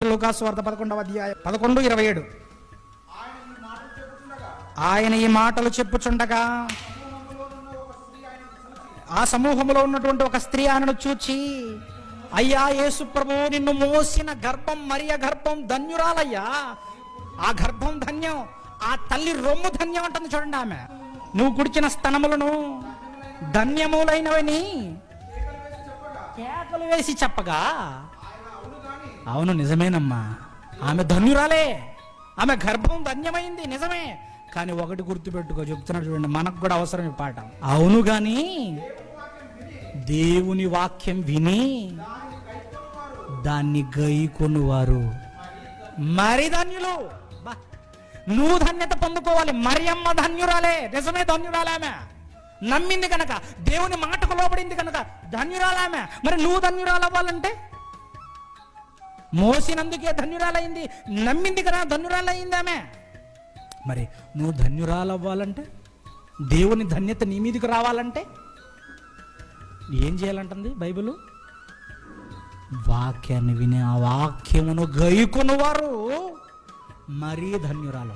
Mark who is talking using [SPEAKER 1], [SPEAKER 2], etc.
[SPEAKER 1] లూకాసు వార్త 11వ అధ్యాయం 11:27. ఆయన ఈ మాటలు చెప్పుచుండగా ఆ సమూహంలో ఉన్నటువంటి ఒక స్త్రీ ఆయనను చూచి, అయ్యా యేసు ప్రభువు, నిన్ను మోసిన గర్భం మరియ గర్భం ధన్యురాలయ్యా, ఆ గర్భం ధన్యం, ఆ తల్లి రొమ్ము ధన్యం అంటుంది చూడండి. ఆమె నువ్వు కుడిచిన స్తనములను ధన్యములైనవని కేకలు వేసి చెప్పగా, అవును నిజమేనమ్మా, ఆమె ధన్యురాలే, ఆమె గర్భం ధన్యమైంది నిజమే. కానీ ఒకటి గుర్తుపెట్టుకో, చెప్తున్నాడు చూడండి, మనకు కూడా అవసరం ఈ పాట. అవును గాని దేవుని వాక్యం విని దాన్ని గైకొనువారు మరి ధన్యులు. నువ్వు ధన్యత పొందుకోవాలి. మరియమ్మ ధన్యురాలే, నిజమే ధన్యురాలే. ఆమె నమ్మింది కనుక, దేవుని మాటకు లోబడింది కనుక ధన్యురాలామె. మరి నువ్వు ధన్యురాలవ్వాలంటే, మోసినందుకే ధన్యురాలైంది, నమ్మింది కదా ధన్యురాలయ్యింది ఆమె. మరి నువ్వు ధన్యురాలవ్వాలంటే, దేవుని ధన్యత నీ మీదకి రావాలంటే ఏం చేయాలంటుంది బైబిల్? వాక్యాన్ని విని ఆ వాక్యమును గైకొనువారు మరీ ధన్యురాలు.